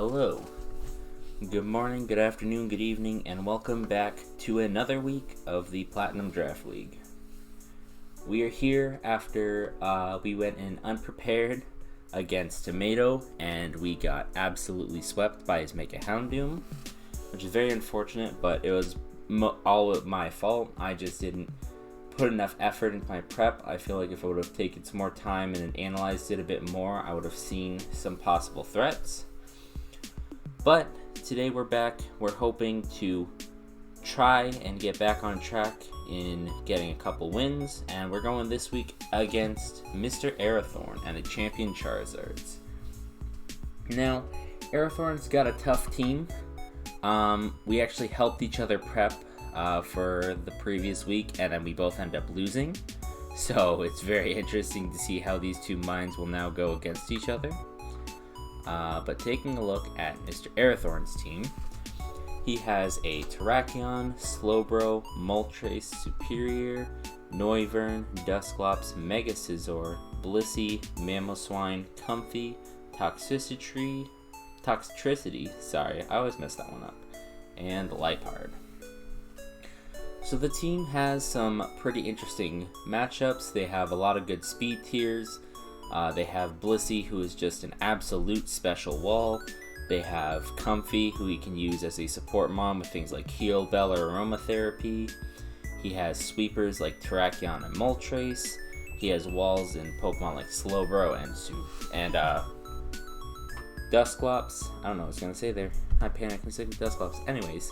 Hello, good morning, good afternoon, good evening, and welcome back to another week of the Platinum Draft League. We are here after we went in unprepared against Tomato, and we got absolutely swept by his Make a Houndoom, which is very unfortunate, but it was all my fault. I just didn't put enough effort into my prep. I feel like if I would have taken some more time and analyzed it a bit more, I would have seen some possible threats. But today we're back. We're hoping to try and get back on track in getting a couple wins, and we're going this week against Mr. Arathorn and the Champion Charizards. Now, Arathorn's got a tough team. We actually helped each other prep for the previous week, and then we both end up losing. So it's very interesting to see how these two minds will now go against each other. But taking a look at Mr. Arathorn's team, he has a Terrakion, Slowbro, Moltres, Superior, Noivern, Dusclops, Mega Scizor, Blissey, Mamoswine, Comfey, Toxtricity, I always mess that one up, and Liepard. So the team has some pretty interesting matchups. They have a lot of good speed tiers. They have Blissey, who is just an absolute special wall. They have Comfey, who he can use as a support mom with things like Heal, Bell, or Aromatherapy. He has sweepers like Terrakion and Moltres. He has walls in Pokemon like Slowbro and Dusclops. I don't know what I was going to say there. I panicked and said Dusclops. Anyways,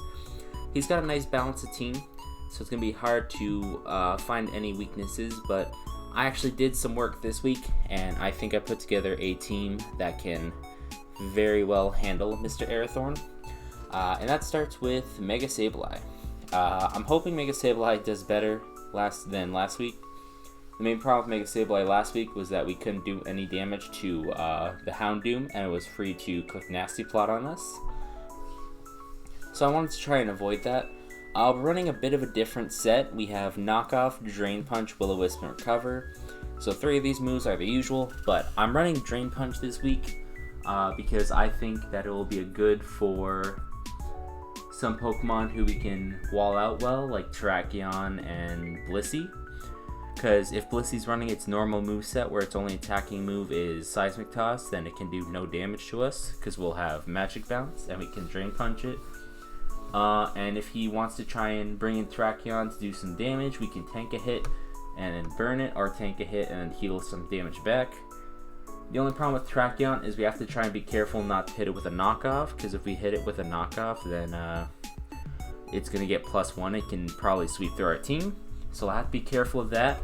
he's got a nice balance of team, so it's going to be hard to find any weaknesses, but I actually did some work this week, and I think I put together a team that can very well handle Mr. Arathorn. And that starts with Mega Sableye. I'm hoping Mega Sableye does better than last week. The main problem with Mega Sableye last week was that we couldn't do any damage to the Houndoom, and it was free to click Nasty Plot on us. So I wanted to try and avoid that. We're running a bit of a different set. We have Knockoff, Drain Punch, Will-O-Wisp, and Recover. So 3 of these moves are the usual, but I'm running Drain Punch this week because I think that it will be good for some Pokemon who we can wall out well, like Terrakion and Blissey. Because if Blissey's running its normal moveset where its only attacking move is Seismic Toss, then it can do no damage to us because we'll have Magic Bounce and we can Drain Punch it. And if he wants to try and bring in Terrakion to do some damage, we can tank a hit and then burn it, or tank a hit and then heal some damage back. The only problem with Terrakion is we have to try and be careful not to hit it with a knockoff, because if we hit it with a knockoff, then it's going to get +1. It can probably sweep through our team, so I'll have to be careful of that.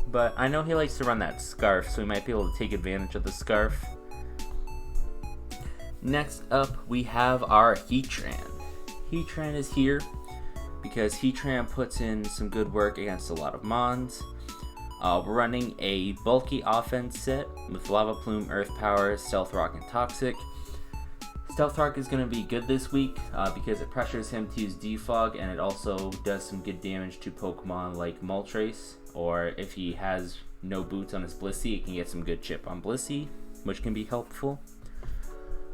But I know he likes to run that Scarf, so we might be able to take advantage of the Scarf. Next up, we have our Heatran. Heatran is here because Heatran puts in some good work against a lot of Mons. We're running a bulky offense set with Lava Plume, Earth Power, Stealth Rock, and Toxic. Stealth Rock is going to be good this week because it pressures him to use Defog, and it also does some good damage to Pokemon like Moltres, or if he has no boots on his Blissey, it can get some good chip on Blissey, which can be helpful.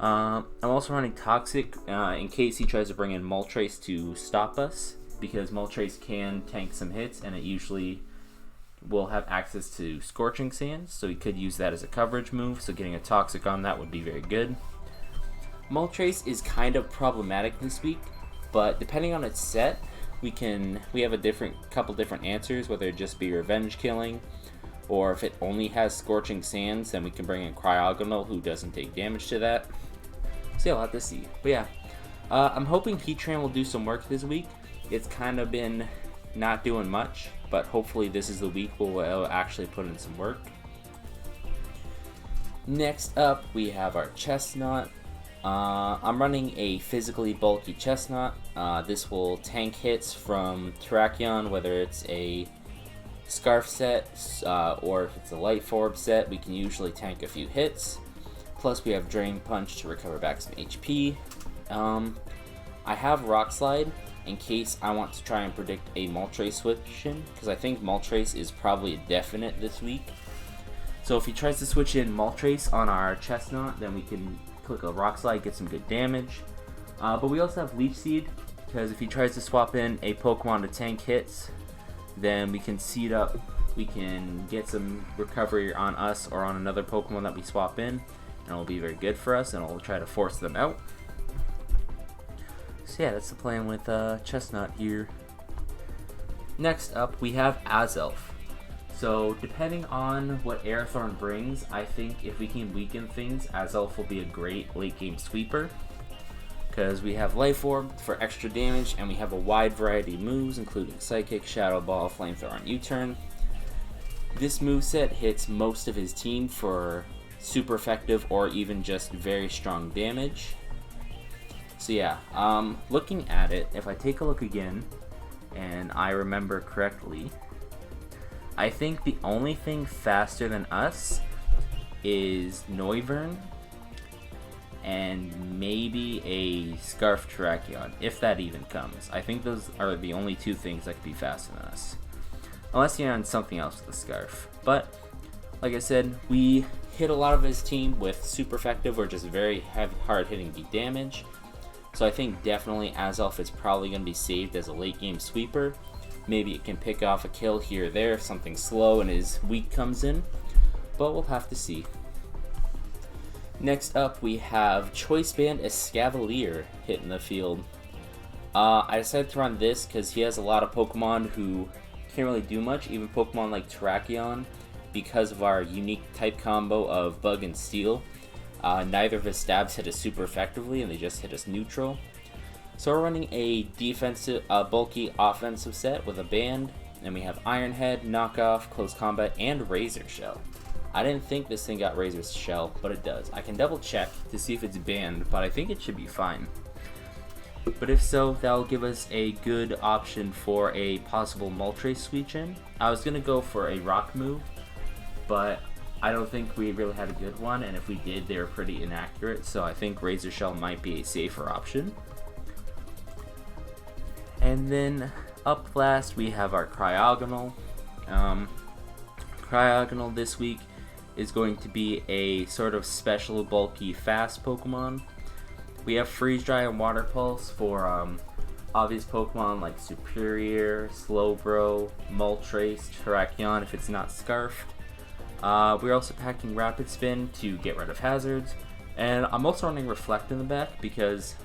I'm also running Toxic in case he tries to bring in Moltres to stop us, because Moltres can tank some hits, and it usually will have access to Scorching Sands, so he could use that as a coverage move, so getting a Toxic on that would be very good. Moltres is kind of problematic this week, but depending on its set, we have a couple different answers, whether it just be Revenge Killing, or if it only has Scorching Sands, then we can bring in Cryogonal, who doesn't take damage to that. So yeah, we'll have to see. But yeah, I'm hoping Heatran will do some work this week. It's kind of been not doing much, but hopefully this is the week where we'll actually put in some work. Next up, we have our Chestnut. I'm running a physically bulky Chestnut. This will tank hits from Terrakion, whether it's a Scarf set or if it's a Light Form set. We can usually tank a few hits. Plus we have Drain Punch to recover back some HP. I have Rock Slide in case I want to try and predict a Moltres switch in, because I think Moltres is probably a definite this week. So if he tries to switch in Moltres on our Chestnut, then we can click a Rock Slide, get some good damage. But we also have Leech Seed, because if he tries to swap in a Pokemon to tank hits, then we can seed up, we can get some recovery on us or on another Pokemon that we swap in, and it'll be very good for us, and it'll try to force them out. So yeah, that's the plan with Chestnut here. Next up, we have Azelf. So depending on what Airthorn brings, I think if we can weaken things, Azelf will be a great late game sweeper. Because we have Life Orb for extra damage, and we have a wide variety of moves, including Psychic, Shadow Ball, Flamethrower, and U-Turn. This moveset hits most of his team for super effective or even just very strong damage. So yeah, looking at it, if I take a look again, and I remember correctly, I think the only thing faster than us is Noivern and maybe a Scarf Terrakion, if that even comes. I think those are the only two things that could be faster than us. Unless you're on something else with the Scarf. But, like I said, we hit a lot of his team with super effective or just very heavy, hard-hitting beat damage. So I think definitely Azelf is probably going to be saved as a late-game sweeper. Maybe it can pick off a kill here or there if something slow and his weak comes in. But we'll have to see. Next up, we have Choice Band Escavalier hitting the field. I decided to run this because he has a lot of Pokemon who can't really do much, even Pokemon like Terrakion, because of our unique type combo of Bug and Steel. Neither of his stabs hit us super effectively, and they just hit us neutral. So we're running a defensive, bulky offensive set with a band, and we have Iron Head, Knockoff, Close Combat, and Razor Shell. I didn't think this thing got Razor Shell, but it does. I can double check to see if it's banned, but I think it should be fine. But if so, that'll give us a good option for a possible Moltres switch in. I was going to go for a Rock move, but I don't think we really had a good one, and if we did, they were pretty inaccurate, so I think Razor Shell might be a safer option. And then up last, we have our Cryogonal. Cryogonal this week is going to be a sort of special, bulky, fast Pokemon. We have Freeze Dry and Water Pulse for obvious Pokemon like Superior, Slowbro, Moltres, Terrakion if it's not Scarfed. We're also packing Rapid Spin to get rid of hazards, and I'm also running Reflect in the back because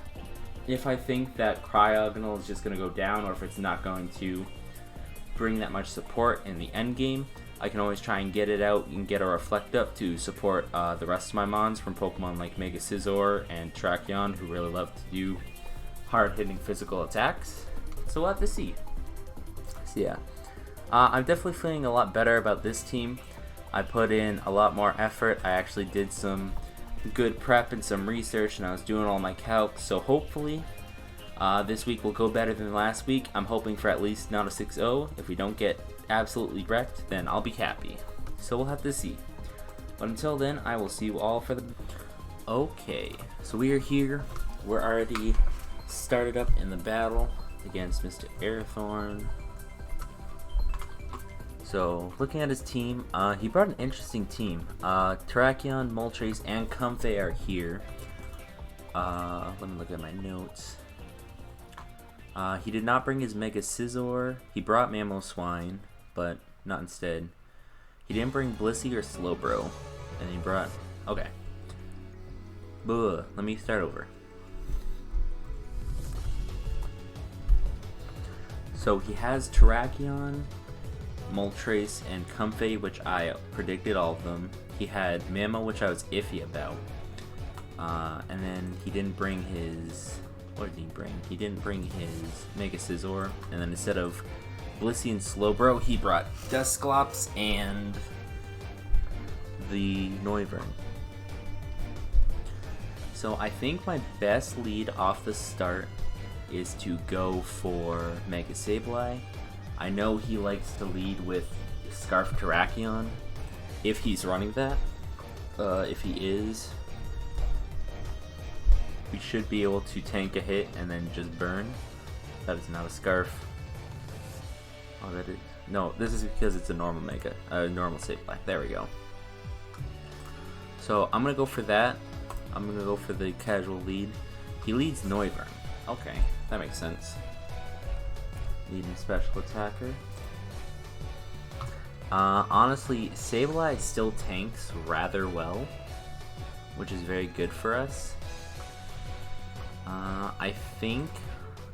if I think that Cryogonal is just going to go down, or if it's not going to bring that much support in the end game, I can always try and get it out and get a Reflect up to support the rest of my Mons from Pokemon like Mega Scizor and Terrakion, who really love to do hard-hitting physical attacks. So we'll have to see. So yeah, I'm definitely feeling a lot better about this team. I put in a lot more effort. I actually did some good prep and some research, and I was doing all my calcs, so hopefully this week will go better than last week. I'm hoping for at least not a 6-0. If we don't get absolutely wrecked, then I'll be happy. So we'll have to see. But until then, I will see you all for the... Okay, so we are here. We're already started up in the battle against Mr. Airthorn. So, looking at his team, he brought an interesting team. Terrakion, Moltres, and Comfey are here. Let me look at my notes. He did not bring his Mega Scizor. He brought Mamoswine, but not instead. He didn't bring Blissey or Slowbro. And he brought... Okay. Let me start over. So he has Terrakion, Moltres, and Comfey, which I predicted all of them. He had Mamo, which I was iffy about. And then he didn't bring his... What did he bring? He didn't bring his Mega Scizor. And then instead of Blissey and Slowbro, he brought Dusclops and the Noivern. So I think my best lead off the start is to go for Mega Sableye. I know he likes to lead with Scarf Terrakion, if he's running that. If he is, we should be able to tank a hit and then just burn. That is not a Scarf. Oh, that is... No, this is because it's a normal normal Sableye. There we go. So I'm gonna go for that, I'm gonna go for the casual lead. He leads Noivern. Okay, that makes sense. Leading special attacker. Honestly, Sableye still tanks rather well, which is very good for us. I think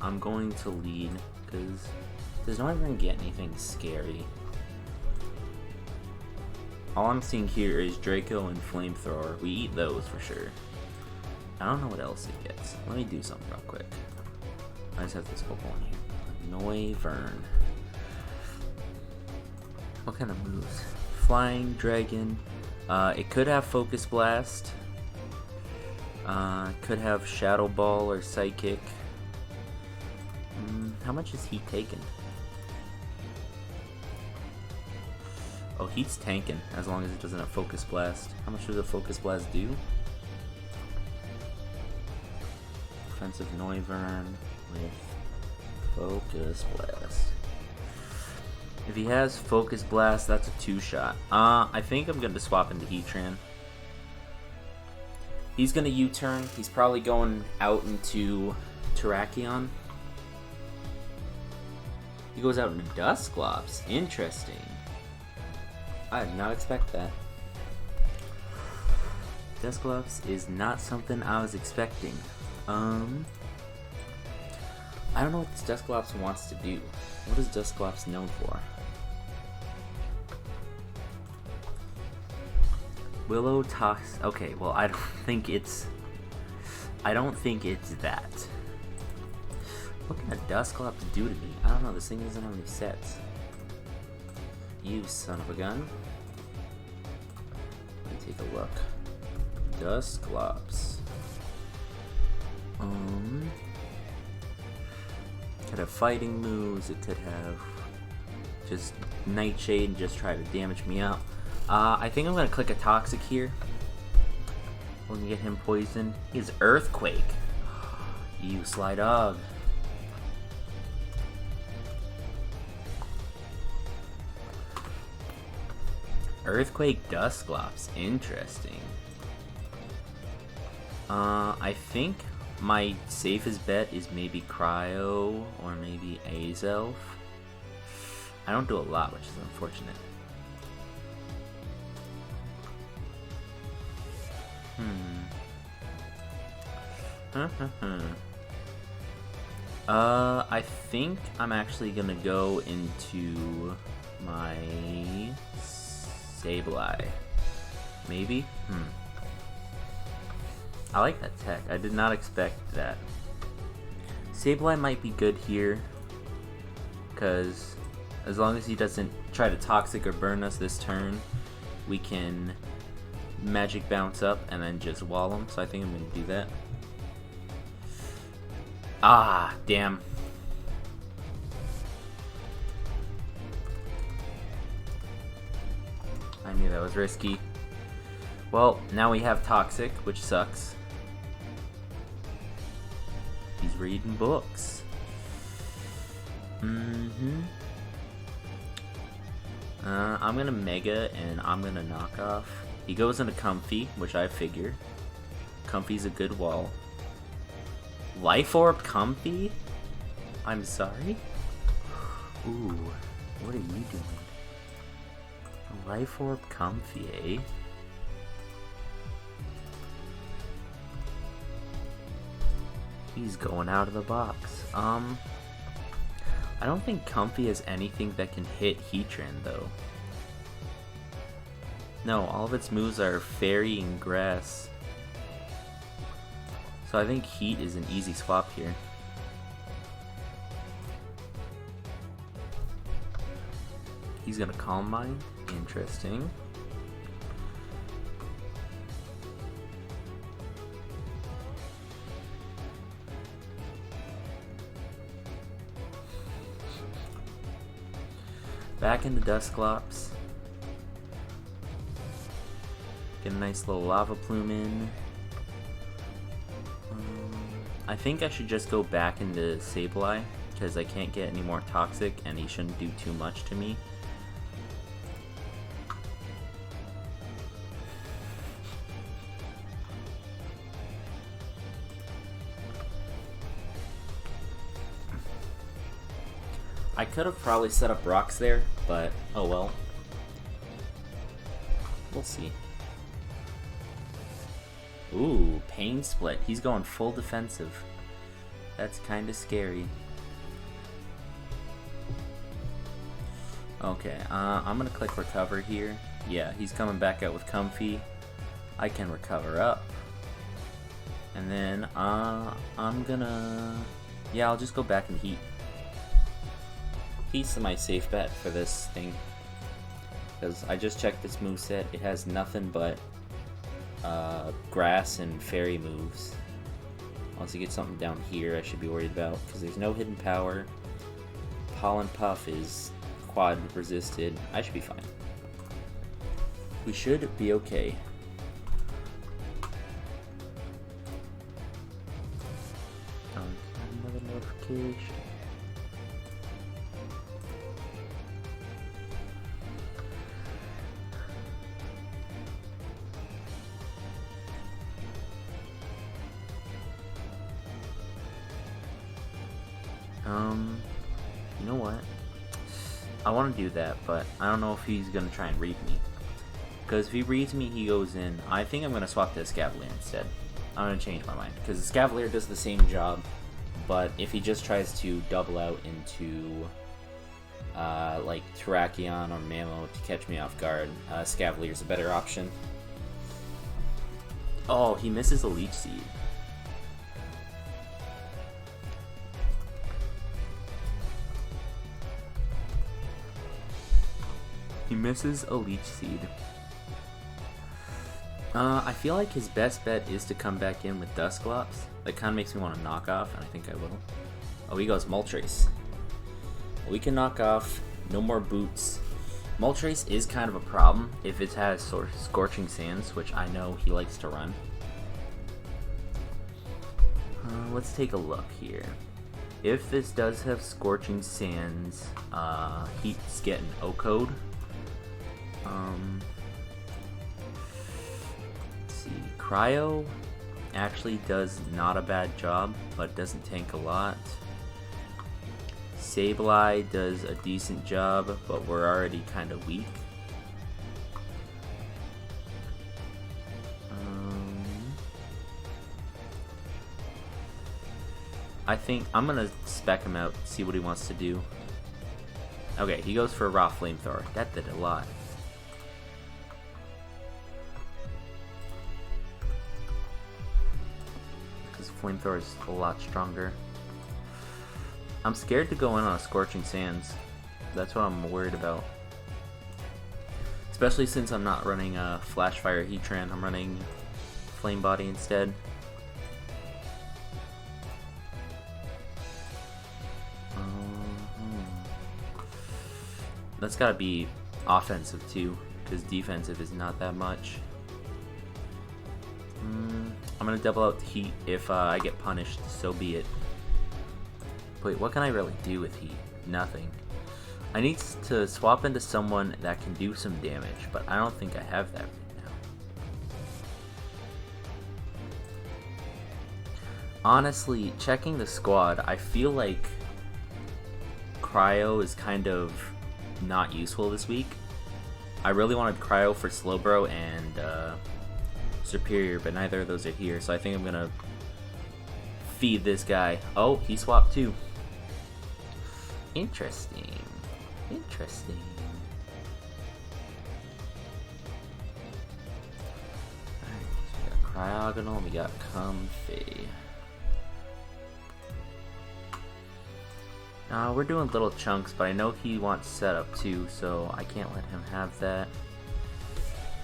I'm going to lead because there's not even gonna get anything scary. All I'm seeing here is Draco and Flamethrower. We eat those for sure. I don't know what else it gets. Let me do something real quick. I just have this Pokemon here. Noivern. What kind of moves? Flying, Dragon. It could have Focus Blast. Could have Shadow Ball or Psychic. How much is Heat taken? Oh, Heat's tanking as long as it doesn't have Focus Blast. How much does a Focus Blast do? Offensive Noivern with Focus Blast. If he has Focus Blast, that's a 2-shot. I think I'm going to swap into Heatran. He's going to U-turn. He's probably going out into Terrakion. He goes out into Dusclops. Interesting. I did not expect that. Dusclops is not something I was expecting. I don't know what this Dusclops wants to do. What is Dusclops known for? Willow Tox. Okay, well I don't think it's that. What can a Dusclops do to me? I don't know. This thing doesn't have any sets. You son of a gun. Let me take a look. Dusclops. Could have fighting moves. It could have just Nightshade and just try to damage me up. I think I'm gonna click a Toxic here. We're gonna get him poisoned. He has Earthquake. You sly dog. Earthquake Dusclops. Interesting. I think my safest bet is maybe Cryo or maybe Azelf. I don't do a lot, which is unfortunate. I think I'm actually gonna go into my Sableye. Maybe? I like that tech. I did not expect that. Sableye might be good here, because as long as he doesn't try to Toxic or burn us this turn, we can Magic Bounce up and then just wall him. So I think I'm going to do that. Ah, damn. I knew that was risky. Well, now we have Toxic, which sucks. He's reading books. I'm gonna Mega and I'm gonna knock off. He goes into Comfy, which I figure. Comfy's a good wall. Life Orb Comfy? I'm sorry? Ooh, what are you doing? Life Orb Comfy, eh? He's going out of the box. I don't think Comfy has anything that can hit Heatran, though. No, all of its moves are Fairy and Grass. So I think Heat is an easy swap here. He's gonna Calm Mind. Interesting. Back into Dusclops. Get a nice little Lava Plume in. I think I should just go back into Sableye, because I can't get any more Toxic and he shouldn't do too much to me. I could have probably set up rocks there, but oh well. We'll see. Ooh, pain split. He's going full defensive. That's kind of scary. Okay, I'm gonna click recover here. Yeah, he's coming back out with comfy. I can recover up. And then, I'm gonna... Yeah, I'll just go back and heat. Heat's my safe bet for this thing. Because I just checked this moveset. It has nothing but grass and fairy moves. Once you get something down here I should be worried about. Because there's no hidden power. Pollen Puff is quad resisted. I should be fine. We should be okay. Another notification. You know what? I want to do that, but I don't know if he's going to try and read me. Because if he reads me, he goes in. I think I'm going to swap to Escavalier instead. I'm going to change my mind. Because Escavalier does the same job, but if he just tries to double out into like Terrakion or Mammo to catch me off guard, Escavalier is a better option. Oh, he misses a Leech Seed. He misses a Leech Seed. I feel like his best bet is to come back in with Dusclops. That kind of makes me want to knock off, and I think I will. Oh, he goes Moltres. We can knock off. No more boots. Moltres is kind of a problem if it has Scorching Sands, which I know he likes to run. Let's take a look here. If this does have Scorching Sands, he's getting O-Code. Let's see. Cryo actually does not a bad job, but doesn't tank a lot. Sableye does a decent job, but we're already kind of weak. I think I'm gonna spec him out, see what he wants to do. Okay, he goes for a raw flamethrower. That did a lot. Because flamethrower is a lot stronger. I'm scared to go in on a Scorching Sands. That's what I'm worried about. Especially since I'm not running a Flash Fire Heatran, I'm running Flame Body instead. That's gotta be offensive too, because defensive is not that much. I'm gonna double out the heat if I get punished, so be it. Wait, what can I really do with heat? Nothing. I need to swap into someone that can do some damage, but I don't think I have that right now. Honestly, checking the squad, I feel like Cryo is kind of not useful this week. I really wanted Cryo for Slowbro and Superior, but neither of those are here, so I think I'm gonna feed this guy. Oh, he swapped too. Interesting. Interesting. Alright, so we got Cryogonal and we got Comfy. We're doing little chunks, but I know he wants setup too, so I can't let him have that.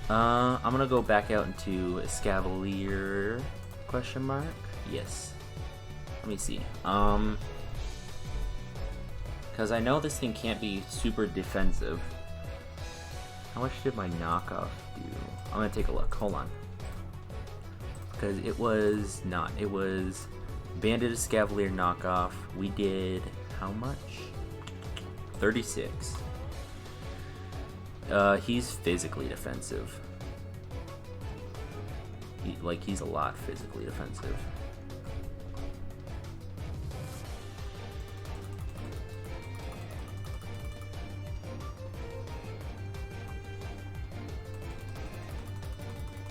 I'm gonna go back out into Escavalier, question mark? Yes. Let me see. Because I know this thing can't be super defensive. How much did my knockoff do? I'm gonna take a look, hold on. Because it was not, it was Banded Escavalier knockoff. We did how much? 36. He's physically defensive. He's a lot physically defensive.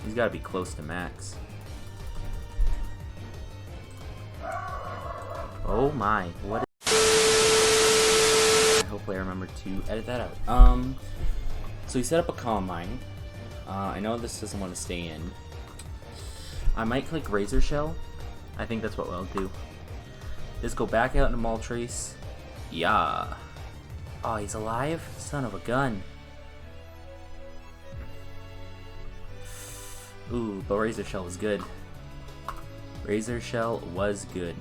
He's got to be close to max. Oh my, what is... Hopefully I remember to edit that out. So he set up a calm mine. I know this doesn't want to stay in. I might click Razor Shell. I think that's what we'll do. Just go back out into Moltres. Yeah. Oh, he's alive? Son of a gun. Ooh, but Razor Shell was good. Razor Shell was good.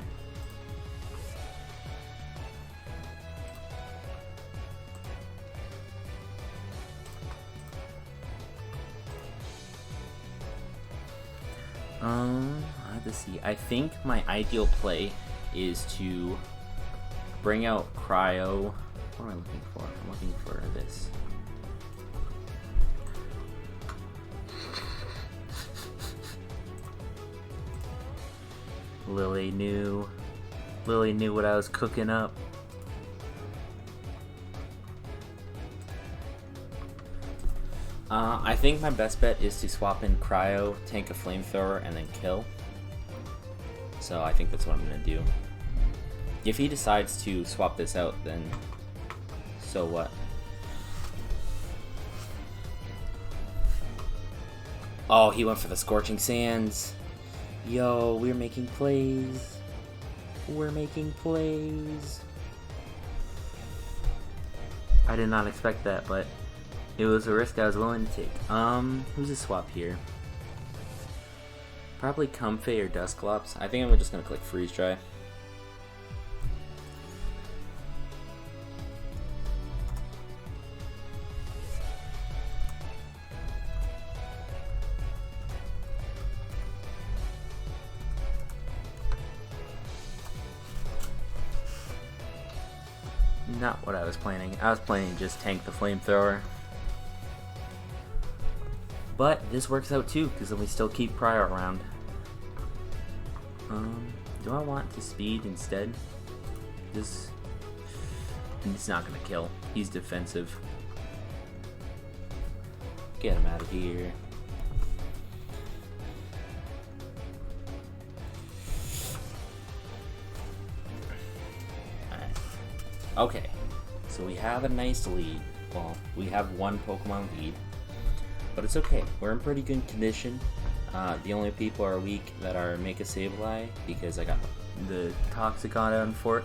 I have to see. I think my ideal play is to bring out Cryo. What am I looking for? I'm looking for this. Lily knew what I was cooking up. I think my best bet is to swap in Cryo, tank a Flamethrower, and then kill. So I think that's what I'm going to do. If he decides to swap this out, then so what? Oh, he went for the Scorching Sands. Yo, we're making plays. We're making plays. I did not expect that, but it was a risk I was willing to take. Who's a swap here? Probably Comfey or Dusclops. I think I'm just gonna click Freeze Dry. Not what I was planning. I was planning to just tank the Flamethrower. But this works out too, because then we still keep Cryo around. Do I want to speed instead? This... He's not gonna kill. He's defensive. Get him out of here. Okay, so we have a nice lead. Well, we have one Pokemon lead, but it's okay. We're in pretty good condition. The only people are weak that are Mega Sableye, because I got the Toxicon on for it.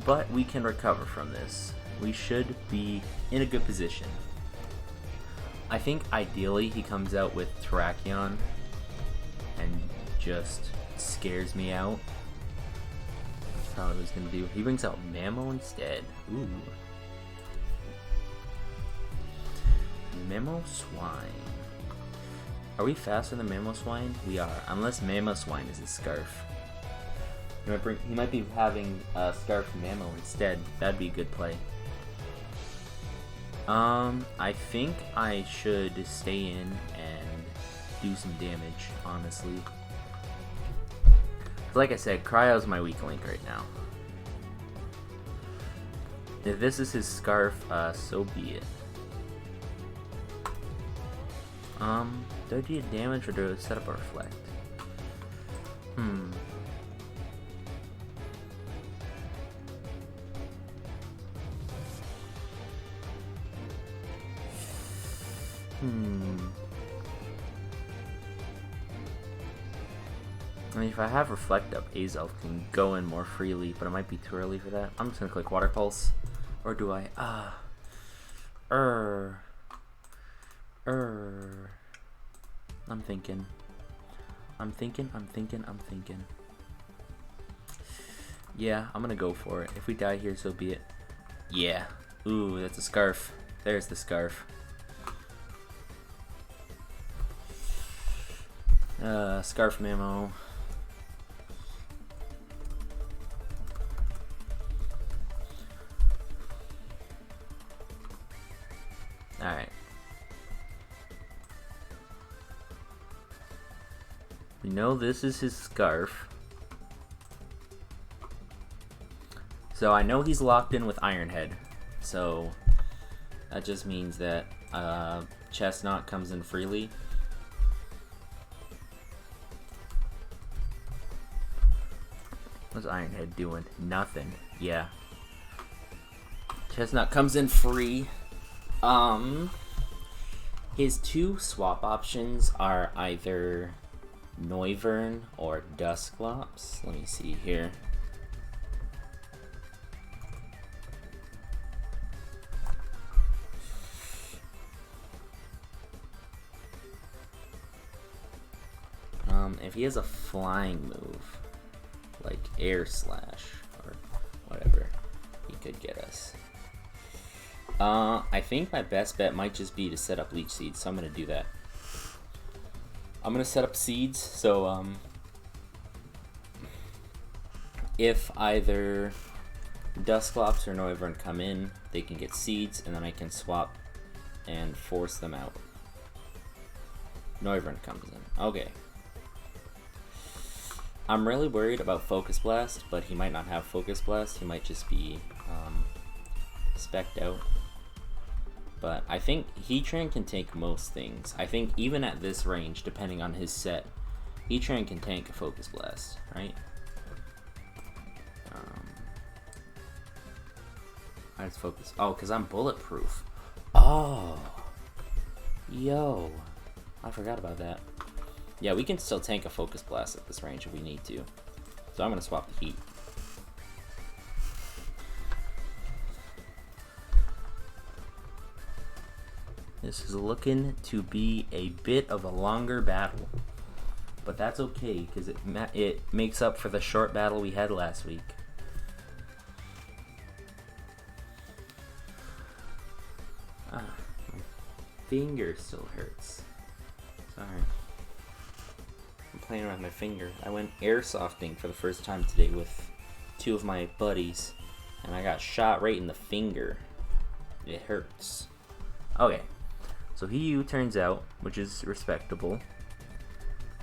But we can recover from this. We should be in a good position. I think ideally he comes out with Terrakion and just scares me out. That's probably what he's gonna do. He brings out Mamo instead. Ooh. Mamoswine. Are we faster than Mamoswine? We are, unless Mamoswine is a Scarf. He might be having Scarf Mamo instead. That'd be a good play. I think I should stay in and do some damage, honestly. Like I said, Cryo's my weak link right now. If this is his Scarf, so be it. Do I do damage or do I set up a Reflect? I mean, if I have Reflect up, Azelf can go in more freely, but it might be too early for that. I'm just gonna click Water Pulse. Or do I? I'm thinking. Yeah, I'm gonna go for it. If we die here, so be it. Yeah. Ooh, that's a Scarf. There's the Scarf. Scarf Mamo. Alright. We know this is his Scarf. So I know he's locked in with Ironhead. So that just means that Chestnut comes in freely. What's Ironhead doing? Nothing. Yeah. Chestnut comes in free. His two swap options are either Noivern or Dusclops. Let me see here. If he has a flying move, like Air Slash or whatever, he could get us. I think my best bet might just be to set up Leech Seeds, so I'm going to do that. I'm going to set up Seeds, so if either Dusclops or Noivern come in, they can get Seeds, and then I can swap and force them out. Noivern comes in. Okay. I'm really worried about Focus Blast, but he might not have Focus Blast. He might just be spec'd out. But I think Heatran can tank most things. I think even at this range, depending on his set, Heatran can tank a Focus Blast, right? I just focus. Oh, because I'm bulletproof. Oh. Yo. I forgot about that. Yeah, we can still tank a Focus Blast at this range if we need to. So I'm going to swap the Heat. This is looking to be a bit of a longer battle. But that's okay, because it makes up for the short battle we had last week. Ah, my finger still hurts. Sorry. I'm playing around with my finger. I went airsofting for the first time today with two of my buddies, and I got shot right in the finger. It hurts. Okay, so he U-turns out, which is respectable.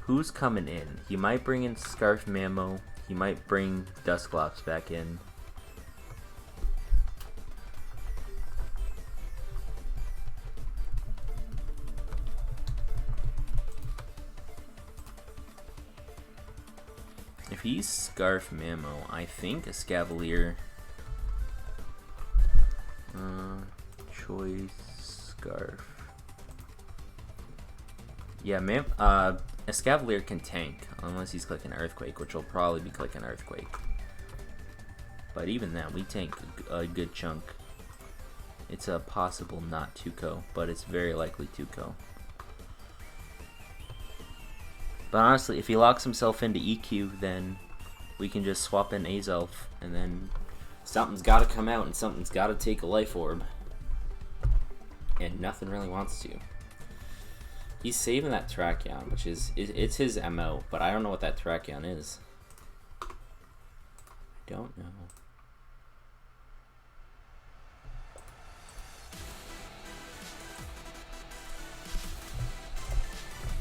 Who's coming in? He might bring in Scarf Mammo. He might bring Dusclops back in. If he's Scarf Mammo, I think a Scavalier. Choice Scarf. Yeah, a Scavalier can tank unless he's clicking Earthquake, which will probably be clicking Earthquake. But even that, we tank a good chunk. It's a possible not 2-co, but it's very likely 2-co. But honestly, if he locks himself into EQ, then we can just swap in Azelf, and then something's got to come out, and something's got to take a Life Orb. And nothing really wants to. He's saving that Terrakion, which it's his MO, but I don't know what that Terrakion is. I don't know.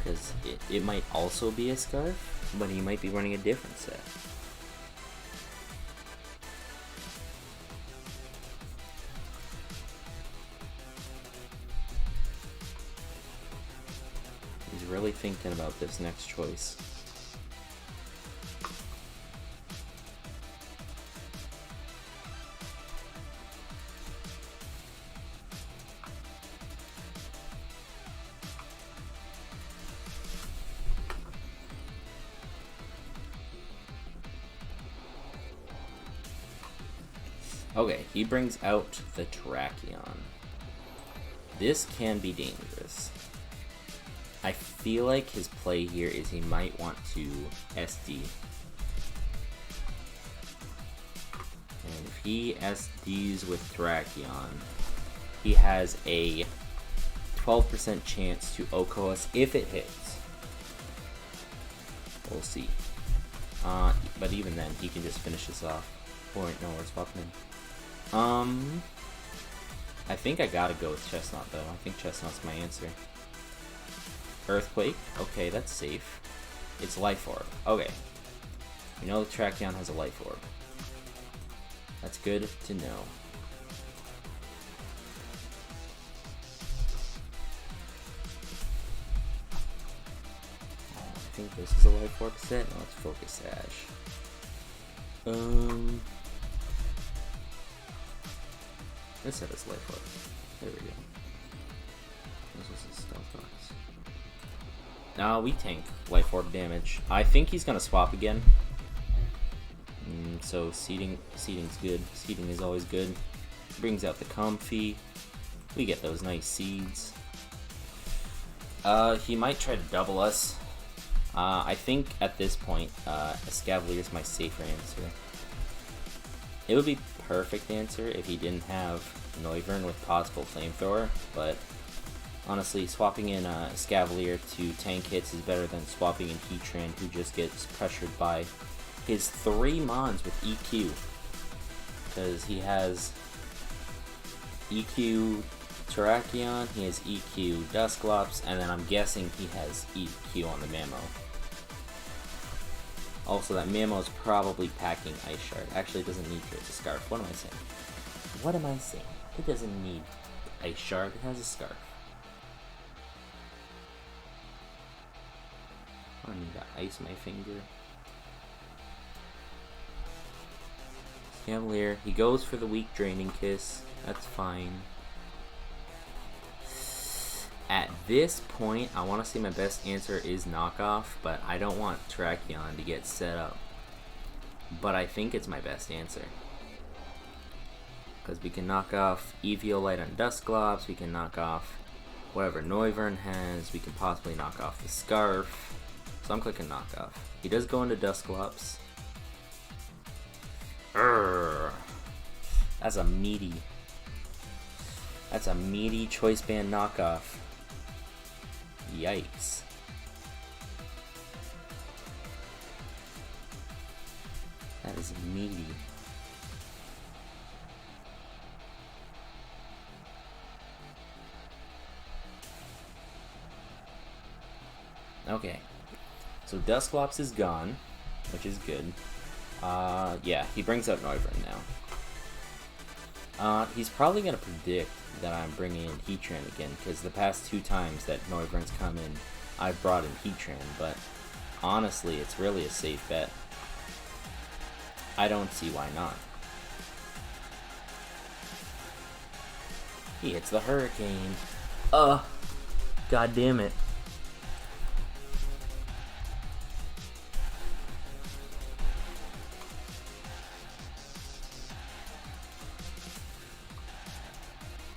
Because it might also be a Scarf, but he might be running a different set. He's really thinking about this next choice. Okay, he brings out the Terrakion. This can be dangerous. I feel like his play here is he might want to SD. And if he SDs with Terrakion, he has a 12% chance to OHKO us if it hits. We'll see. But even then, he can just finish this off. Oh, wait, no, we're swapping in. I think I gotta go with Chestnut, though. I think Chestnut's my answer. Earthquake. Okay, that's safe. It's Life Orb. Okay. We know Terrakion has a Life Orb. That's good to know. I think this is a Life Orb set. No, it's Focus Sash. Let's set his life up. There we go. This is his stealth box. Now we tank life orb damage. I think he's gonna swap again. So seeding's good. Seeding is always good. Brings out the comfy. We get those nice seeds. He might try to double us. I think at this point, Escavalier is my safer answer. It would be perfect answer if he didn't have Noivern with possible flamethrower, but honestly, swapping in Escavalier to tank hits is better than swapping in Heatran, who just gets pressured by his 3 mons with EQ, because he has EQ Terrakion, he has EQ Dusclops, and then I'm guessing he has EQ on the Mamo. Also, that Mamo is probably packing Ice Shard. Actually, it doesn't need to, it's a Scarf. What am I saying? What am I saying? It doesn't need Ice Shard, it has a Scarf. I don't need to ice my finger. Cavalier, he goes for the weak Draining Kiss. That's fine. At this point, I want to say my best answer is Knockoff, but I don't want Terrakion to get set up. But I think it's my best answer. Because we can knock off Eviolite on Dusclops, we can knock off whatever Noivern has, we can possibly knock off the Scarf. So I'm clicking Knockoff. He does go into Dusclops. That's a meaty Choice Band knockoff. Yikes. That is meaty. Okay. So Dusclops is gone, which is good. Yeah, he brings out Noivern now. He's probably going to predict that I'm bringing in Heatran again, because the past 2 times that Noivern's come in, I've brought in Heatran, but honestly, it's really a safe bet. I don't see why not. He hits the Hurricane. God damn it.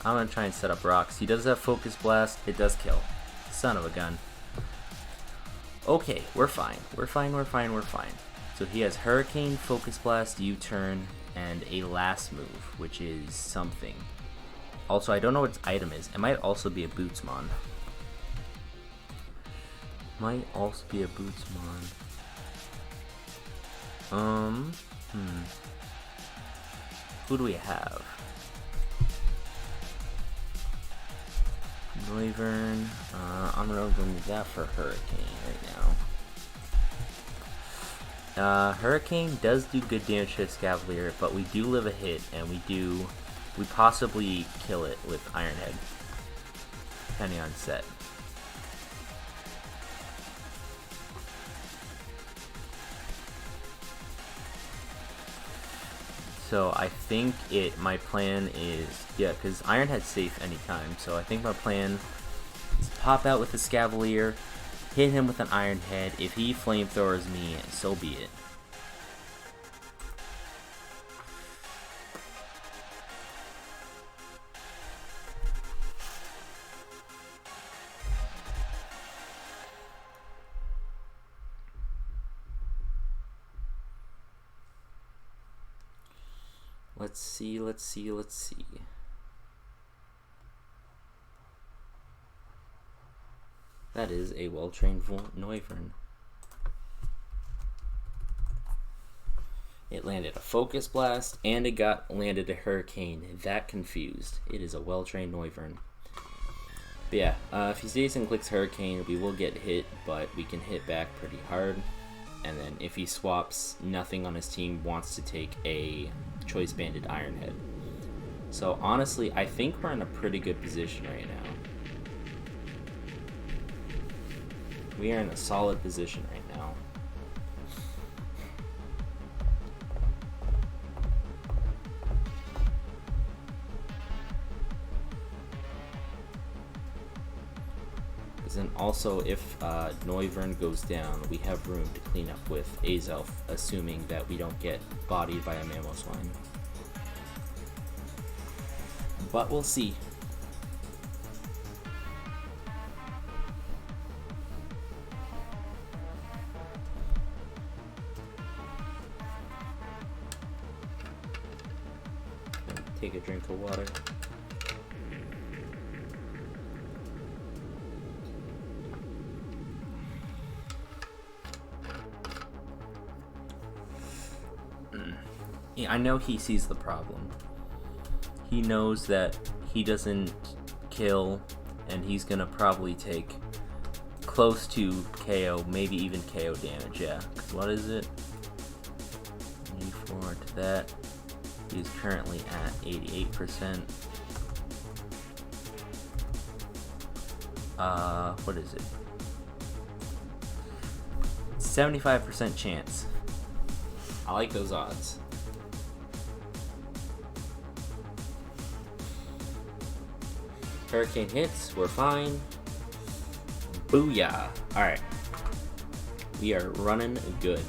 I'm gonna try and set up rocks. He does have Focus Blast. It does kill. Son of a gun. Okay, we're fine. We're fine. So he has Hurricane, Focus Blast, U-turn, and a last move, which is something. Also, I don't know what its item is. It might also be a Bootsmon. Who do we have? Noivern. I'm gonna remove that for Hurricane right now. Hurricane does do good damage to Escavalier, but we do live a hit, and we possibly kill it with Iron Head, depending on set. So I think my plan is, yeah, because Iron Head's safe anytime, so I think my plan is pop out with the Escavalier, hit him with an Iron Head. If he flamethrowers me, so be it. Let's see. That is a well-trained Noivern. It landed a Focus Blast, and it landed a Hurricane. That confused. It is a well-trained Noivern. But yeah, if he stays and clicks Hurricane, we will get hit, but we can hit back pretty hard. And then if he swaps, nothing on his team wants to take a Choice Banded Iron Head. So honestly, I think we're in a pretty good position right now. We are in a solid position right now. And also, if Noivern goes down, we have room to clean up with Azelf, assuming that we don't get bodied by a Mamoswine. But we'll see. Take a drink of water. I know he sees the problem. He knows that he doesn't kill, and he's gonna probably take close to KO, maybe even KO damage, yeah. What is it? 84 to that. He's currently at 88%. What is it? 75% chance. I like those odds. Hurricane hits, we're fine. Booyah! Alright. We are running good.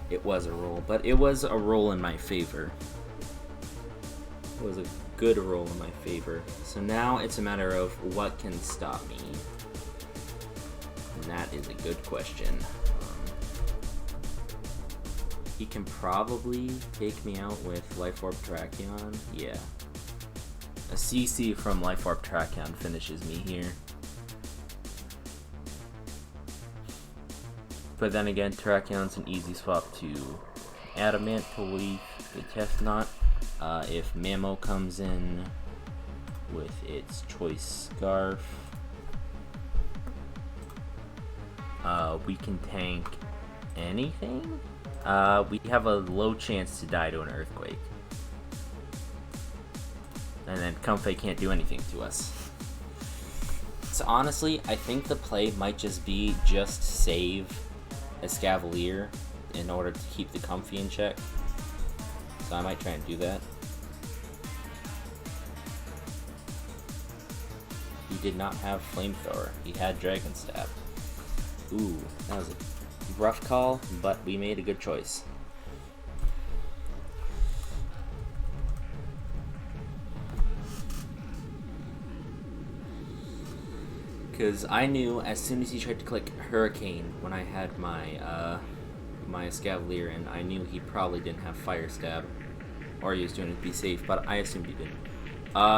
It was a roll, but it was a roll in my favor. It was a good roll in my favor. So now it's a matter of what can stop me. And that is a good question. He can probably take me out with Life Orb Terrakion. Yeah. A CC from Life Orb Terrakion finishes me here. But then again, Terrakion's an easy swap to Adamant to leave the Chestnut. If Mamo comes in with its Choice Scarf, we can tank anything. We have a low chance to die to an Earthquake. And then Comfey can't do anything to us. So honestly, I think the play might just be just save a Scavalier in order to keep the Comfey in check. So I might try and do that. He did not have Flamethrower. He had Dragon Stab. Ooh, that was a rough call, but we made a good choice. Because I knew as soon as he tried to click Hurricane when I had my my Scavalier, and I knew he probably didn't have Fire Stab, or he was doing it to be safe, but I assumed he didn't.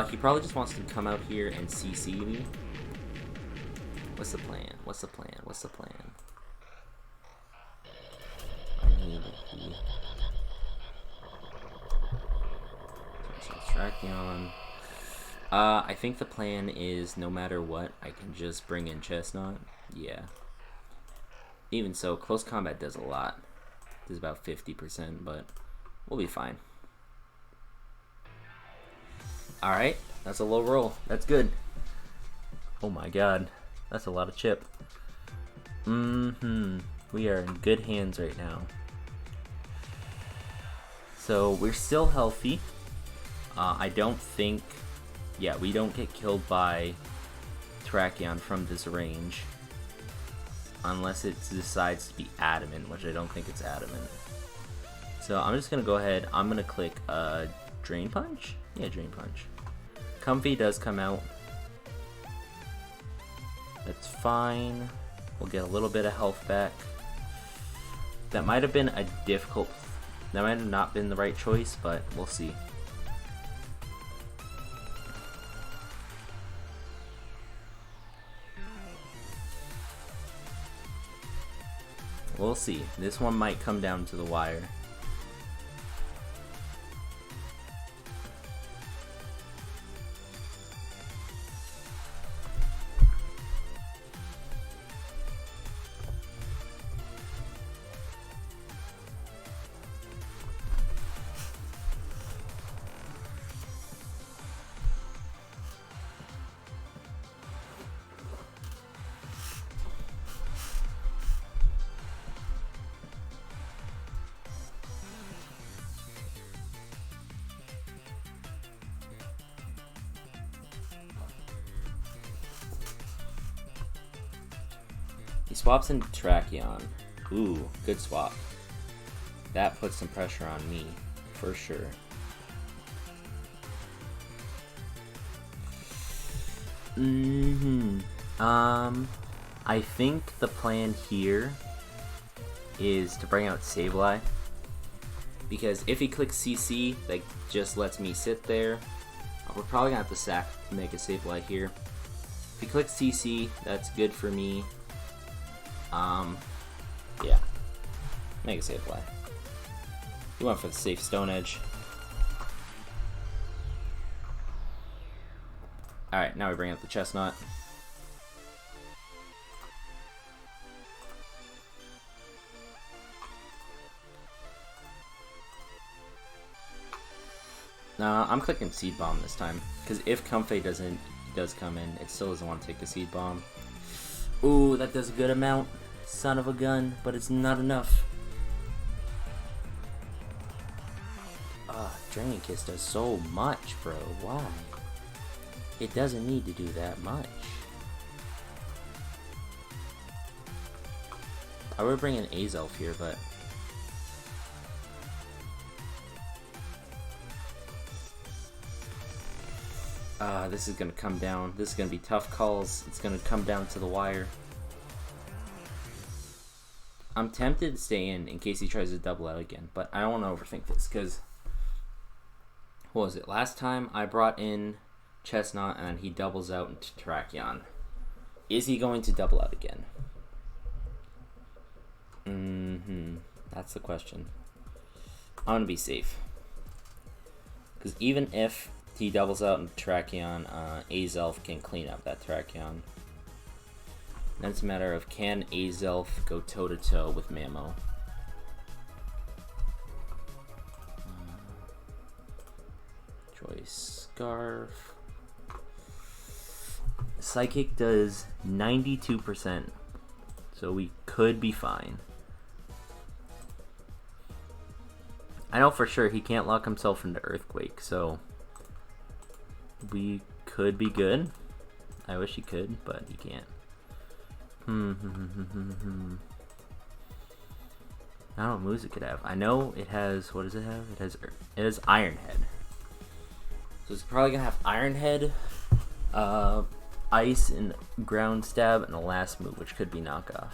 He probably just wants to come out here and CC me. What's the plan? What's the plan? What's the plan? I need the Terrakion. I think the plan is no matter what, I can just bring in Chestnut. Yeah. Even so, close combat does a lot. Does about 50%, but we'll be fine. Alright, that's a low roll. That's good. Oh my god. That's a lot of chip. We are in good hands right now. So, we're still healthy. I don't think... Yeah, we don't get killed by Terrakion from this range. Unless it decides to be Adamant, which I don't think it's Adamant. So I'm just going to go ahead. I'm going to click Drain Punch? Yeah, Drain Punch. Comfey does come out. That's fine. We'll get a little bit of health back. That might have been a difficult... That might have not been the right choice, but we'll see. We'll see. This one might come down to the wire. swaps into Tracheon. Ooh, good swap. That puts some pressure on me, for sure. I think the plan here is to bring out Sableye, because if he clicks CC, that just lets me sit there. We're probably gonna have to sack Mega Sableye here. If he clicks CC, that's good for me. Yeah, Mega Sableye. He went for the safe Stone Edge. Alright, now we bring out the Chestnut. I'm clicking Seed Bomb this time, because if Comfey does come in, it still doesn't want to take the Seed Bomb. Ooh, that does a good amount. Son of a gun, but it's not enough. Draining Kiss does so much, bro. Why? It doesn't need to do that much. I would bring an Azelf here, but this is gonna come down. This is gonna be tough calls. It's gonna come down to the wire. I'm tempted to stay in case he tries to double out again, but I don't want to overthink this, because what was it? Last time I brought in Chestnut and he doubles out into Terrakion. Is he going to double out again? That's the question. I'm gonna be safe, because even if he doubles out into Terrakion, Azelf can clean up that Terrakion. Then it's a matter of, can Azelf go toe to toe with Mamo? Choice Scarf. Psychic does 92%, so we could be fine. I know for sure he can't lock himself into Earthquake, so we could be good. I wish he could, but he can't. I don't know what moves it could have. I know it has, what does it have? It has Iron Head. So it's probably gonna have Iron Head, Ice and Ground Stab, and the last move, which could be Knockoff.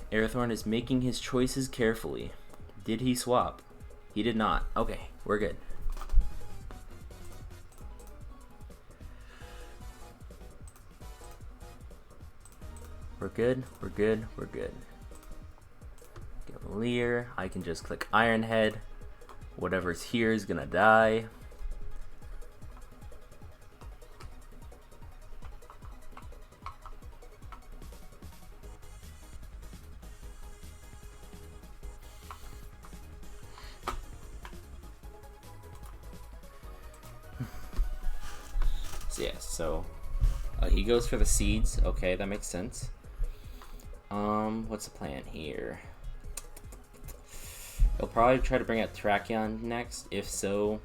Airthorn is making his choices carefully. Did he swap? He did not. Okay, we're good. We're good, we're good, we're good. Leer, I can just click Iron Head. Whatever's here is gonna die. So he goes for the seeds. Okay, that makes sense. What's the plan here? He'll probably try to bring out Terrakion next. If so,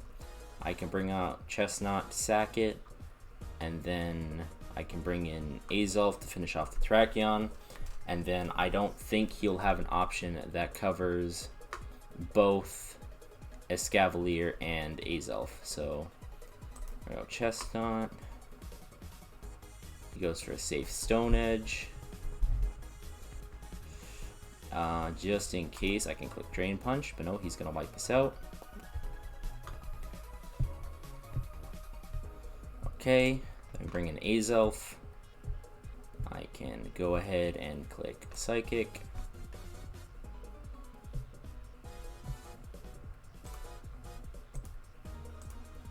I can bring out Chestnut to sack it, and then I can bring in Azelf to finish off the Terrakion, and then I don't think he'll have an option that covers both Escavalier and Azelf. So there we go, Chestnut. He goes for a safe Stone Edge. Just in case, I can click Drain Punch, but no, he's gonna wipe us out. Okay, then bring in Azelf. I can go ahead and click Psychic.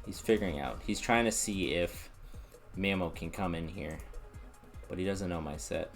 He's figuring out. He's trying to see if Mamo can come in here, but he doesn't know my set.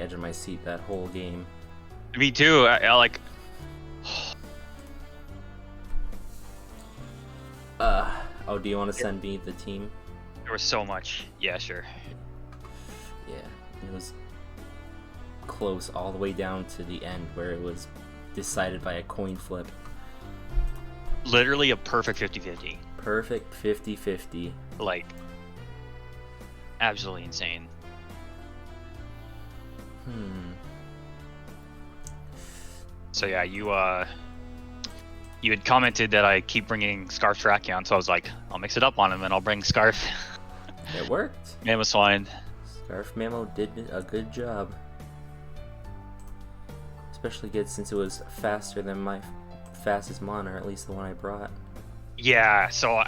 edge of my seat that whole game. Me too. I like. Oh, do you want to send me the team? There was so much. Yeah, sure. Yeah, it was close all the way down to the end where it was decided by a coin flip. Literally a perfect 50-50. Perfect 50-50. Like, absolutely insane. So yeah, you had commented that I keep bringing Scarf Tracheon, so I was like, I'll mix it up on him and I'll bring Scarf. It worked. Mamoswine. Scarf Mamo did a good job. Especially good since it was faster than my fastest mon, or at least the one I brought. Yeah, so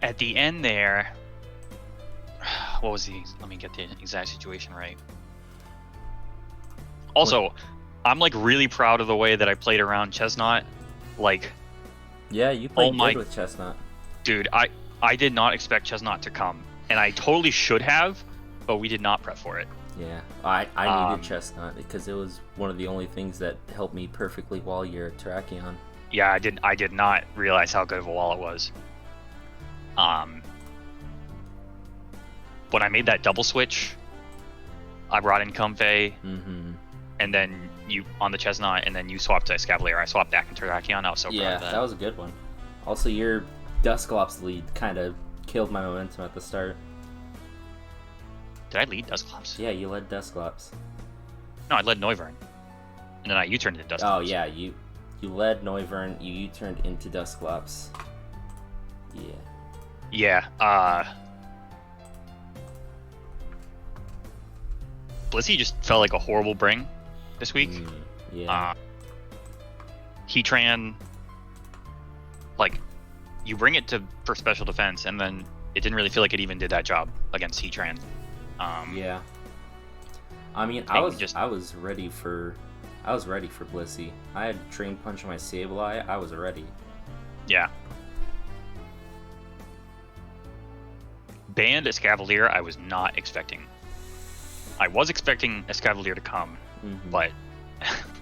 at the end there, what was let me get the exact situation right. Also, I'm like really proud of the way that I played around Chestnut. Like, yeah, you played good with Chestnut. Dude, I did not expect Chestnut to come, and I totally should have, but we did not prep for it. Yeah, I needed Chestnut because it was one of the only things that helped me perfectly wall your Terrakion. Yeah, I did not realize how good of a wall it was. When I made that double switch, I brought in Comfey, and then you on the Chestnut, and then you swapped to Escavalier. I swapped back into Terrakion. I was so proud of that. Yeah, that was a good one. Also, your Dusclops lead kind of killed my momentum at the start. Did I lead Dusclops? Yeah, you led Dusclops. No, I led Noivern. And then I U-turned into Dusclops. Oh, yeah, you led Noivern, you U-turned into Dusclops. Yeah. Yeah, Blissey just felt like a horrible bring this week. Yeah. Heatran, like, you bring it for special defense, and then it didn't really feel like it even did that job against Heatran. Yeah. I mean, I was ready for Blissey. I had Drain Punch on my Sableye. I was ready. Yeah. Banned Escavalier, I was not expecting. I was expecting Escavalier to come, but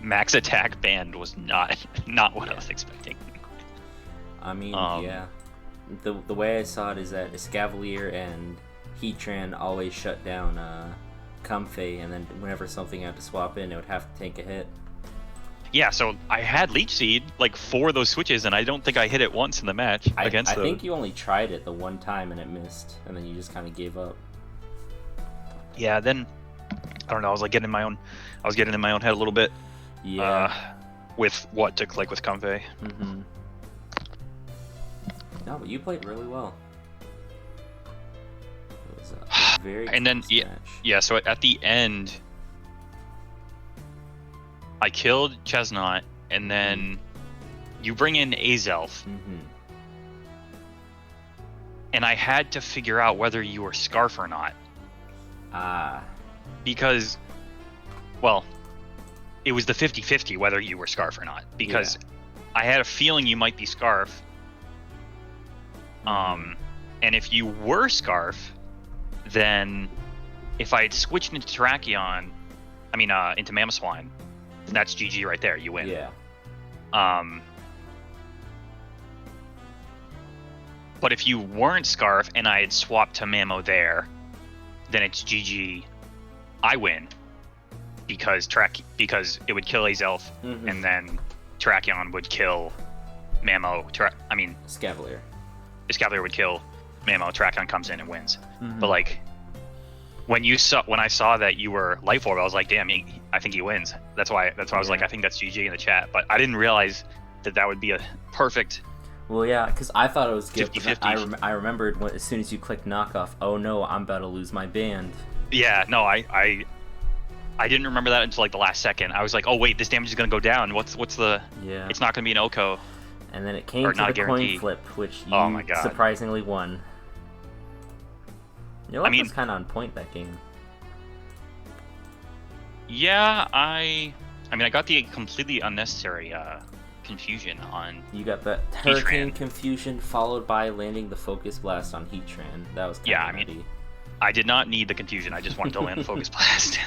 max attack banned was not what I was expecting. I mean, yeah. The way I saw it is that Escavalier and Heatran always shut down Comfey, and then whenever something had to swap in, it would have to take a hit. Yeah, so I had Leech Seed like 4 of those switches, and I don't think I hit it once in the match against them. I think you only tried it the one time and it missed, and then you just kind of gave up. Yeah, then I don't know. I was getting in my own head a little bit. Yeah. With what to click with Comfey. No, but you played really well. It was a very and then match. Yeah. So at the end, I killed Chestnut, and then you bring in Azelf, and I had to figure out whether you were Scarf or not. Because, well, it was the 50-50 whether you were Scarf or not. Because I had a feeling you might be Scarf. And if you were Scarf, then if I had switched into Terrakion, into Mamoswine, then that's GG right there. You win. Yeah. But if you weren't Scarf and I had swapped to Mamo there, then it's GG. I win because it would kill Azelf, and then Terrakion would kill Mamo. Escavalier. Escavalier would kill Mamo. Terrakion comes in and wins. But like when I saw that you were Life Orb, I was like, damn, I think he wins. That's why I was like, I think that's GG in the chat. But I didn't realize that would be a perfect. Well, yeah, because I thought it was good. 50-50. I remembered as soon as you clicked knockoff, oh no, I'm about to lose my band. Yeah, no, I didn't remember that until like the last second. I was like, oh wait, this damage is gonna go down. What's the? Yeah. It's not gonna be an Oko. And then it came to the coin flip, which you surprisingly won. Your luck was kind of on point that game. Yeah, I got the completely unnecessary confusion on. You got the Hurricane confusion followed by landing the Focus Blast on Heatran. That was kind of nutty. I did not need the confusion. I just wanted to land the focus blast.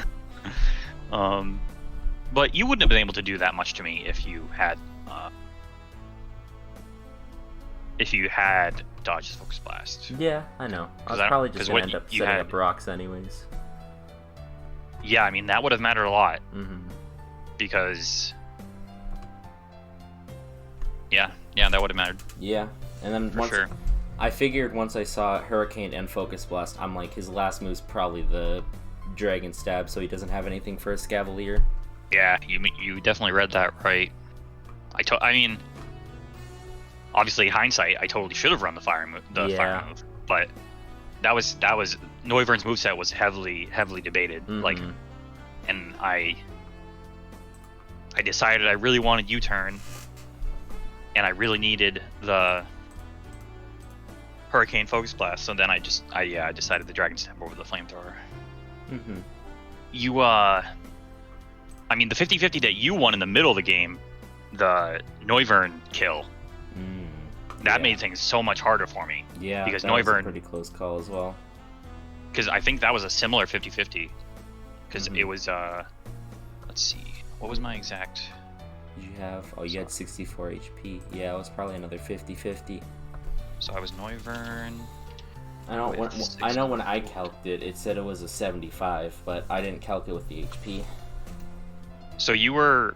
But you wouldn't have been able to do that much to me if you had dodged the focus blast. Yeah, I know. I was 'Cause probably just gonna what end up you setting had- up rocks anyways. Yeah, I mean that would have mattered a lot Mm-hmm. because yeah, that would have mattered Yeah, and then for sure. I figured once I saw Hurricane and Focus Blast, I'm like, his last move's probably the Dragon Stab, so he doesn't have anything for a Scavalier. Yeah, you definitely read that right. I mean, obviously hindsight, I totally should have run the fire move, fire move, but that was Noivern's moveset was heavily debated. Mm-hmm. Like, and I decided I really wanted U-turn, and I really needed the Hurricane Focus Blast. So then I decided the Dragon Step over the Flamethrower. Mm-hmm. I mean, the 50-50 that you won in the middle of the game, the Noivern kill, that made things so much harder for me. Yeah, because that was a Noivern, pretty close call as well. because I think that was a similar 50-50. Because Mhm. it was, let's see, what was my exact? Did you have? Oh, you had 64 HP. Yeah, it was probably another 50-50. So I was Noivern. I know with when I calculated it said it was a 75, but I didn't calculate with the HP. So you were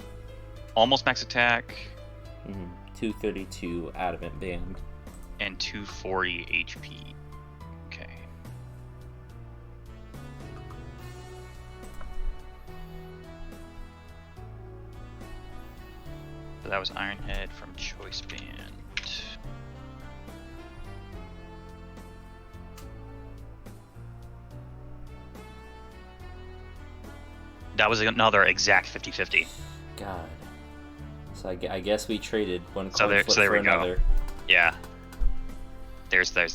almost max attack 232 Adamant Band. and 240 HP. Okay. So that was Ironhead from Choice Band. That was another exact 50-50. God. So I guess we traded one So coin there- flip so there for we go. another. Yeah. There's that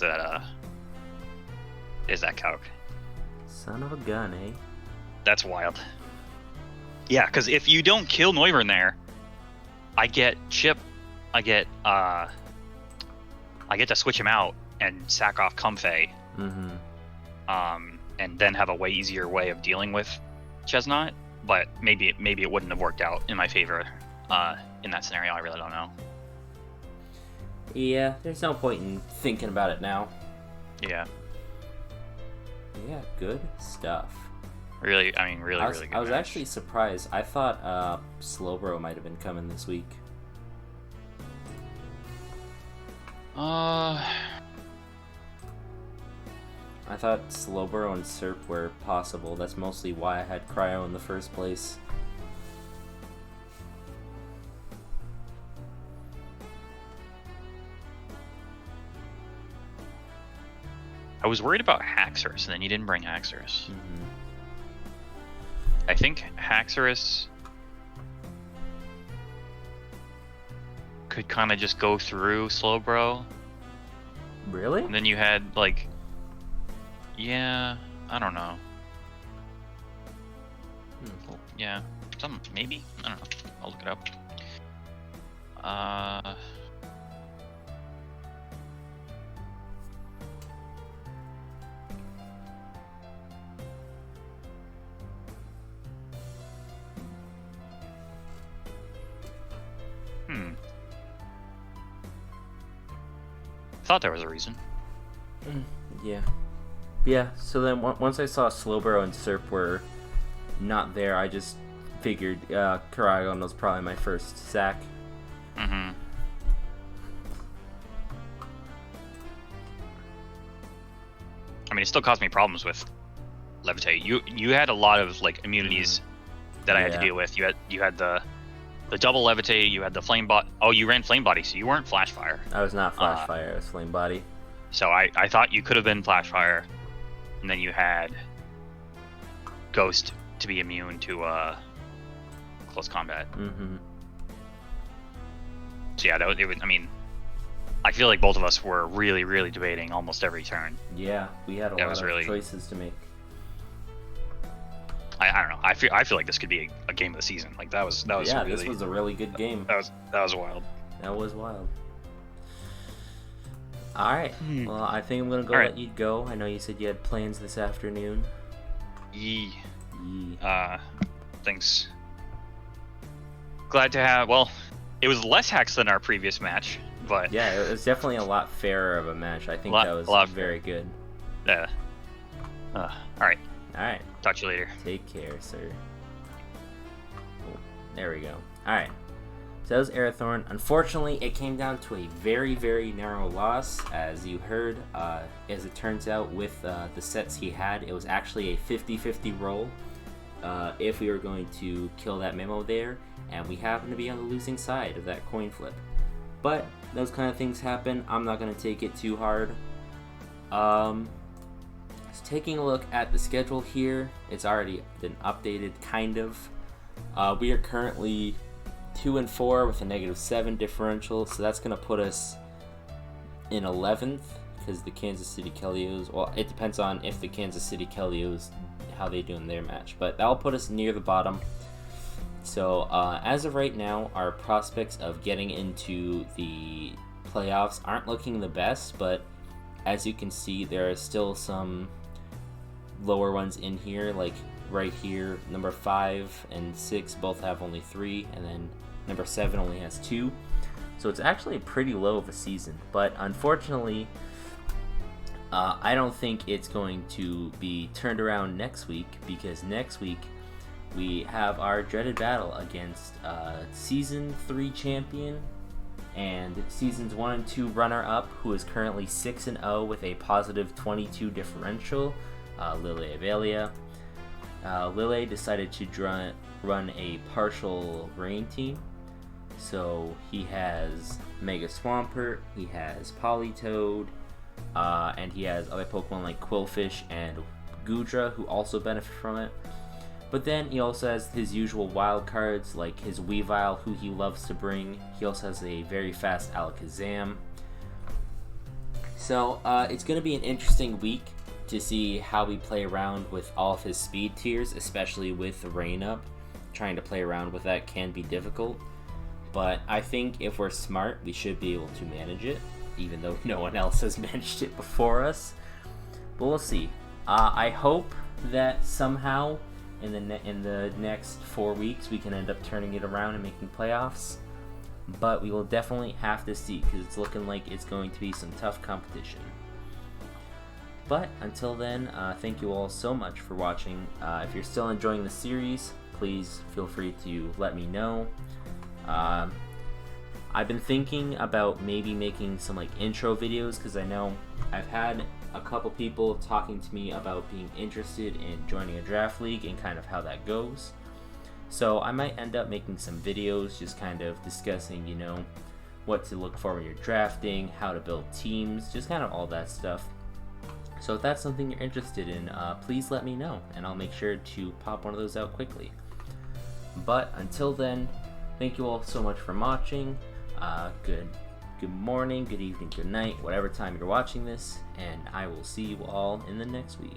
there's that calc. Son of a gun, eh? That's wild. Yeah, because if you don't kill Noivern there, I get Chip. I get to switch him out and sack off Comfey. And then have a way easier way of dealing with Chestnut. But maybe it wouldn't have worked out in my favor in that scenario. I really don't know. Yeah, there's no point in thinking about it now. Yeah, Yeah, good stuff. really good. I was match. actually surprised. I thought Slowbro might have been coming this week. I thought Slowbro and Serp were possible. That's mostly why I had Cryo in the first place. I was worried about Haxorus, and then you didn't bring Haxorus. I think Haxorus could kind of just go through Slowbro, Really? and then you had like, yeah, I don't know. Yeah, maybe, I don't know. I'll look it up. Thought there was a reason. Yeah, so then once I saw Slowbro and Serp were not there, I just figured Karagon was probably my first sack. I mean, it still caused me problems with Levitate. You had a lot of like immunities that I had to deal with. You had the double Levitate. You had the flame bot. Oh, you ran flame body, so you weren't flash fire. I was not flash fire. I was flame body. So I thought you could have been flash fire, and then you had Ghost to be immune to close combat. So yeah, I mean, I feel like both of us were really, really debating almost every turn. Yeah, we had a lot of really choices to make. I don't know. I feel like this could be a game of the season. Like that was Yeah, really, this was a really good game. that was wild. That was wild. All right. Well, I think I'm gonna go All let you go. I know you said you had plans this afternoon. Yee. Yee. Thanks. Glad to have. Well, it was less hacks than our previous match, but Yeah, it was definitely a lot fairer of a match. I think that was very good. All right. All right. Talk to you later. Take care, sir. Oh, there we go. All right. So that was Arathorn. Unfortunately, it came down to a very, very narrow loss. As you heard, as it turns out, with the sets he had, it was actually a 50-50 roll if we were going to kill that memo there, and we happened to be on the losing side of that coin flip. But those kind of things happen. I'm not going to take it too hard. Just taking a look at the schedule here, it's already been updated, kind of. We are currently 2-4 with a -7 differential, so that's going to put us in 11th, because the Kansas City Kellios, well, it depends on if the Kansas City Kellios, how they do in their match, but that'll put us near the bottom. So as of right now, our prospects of getting into the playoffs aren't looking the best, but as you can see, there are still some lower ones in here, like right here, number 5 and 6 both have only 3, and then number 7 only has 2. So it's actually pretty low of a season, but unfortunately, I don't think it's going to be turned around next week, because next week we have our dreaded battle against Season 3 champion and Seasons 1 and 2 runner-up, who is currently 6-0 with a positive 22 differential, Lille Avelia. Lille decided to run a partial rain team, so he has Mega Swampert, he has Politoed, and he has other Pokemon like Quillfish and Goodra, who also benefit from it. But then he also has his usual wild cards, like his Weavile, who he loves to bring. He also has a very fast Alakazam. So it's going to be an interesting week to see how we play around with all of his speed tiers, especially with the rain up. Trying to play around with that can be difficult. But I think if we're smart, we should be able to manage it, even though no one else has managed it before us. But we'll see. I hope that somehow in the next 4 weeks we can end up turning it around and making playoffs. But we will definitely have to see, because it's looking like it's going to be some tough competition. But until then, thank you all so much for watching. If you're still enjoying the series, please feel free to let me know. I've been thinking about maybe making some like intro videos, because I know I've had a couple people talking to me about being interested in joining a draft league and kind of how that goes. So I might end up making some videos just kind of discussing, you know, what to look for when you're drafting, how to build teams, just kind of all that stuff. So if that's something you're interested in, please let me know, and I'll make sure to pop one of those out quickly. But until then, thank you all so much for watching. Good morning, good evening, good night, whatever time you're watching this, and I will see you all in the next week.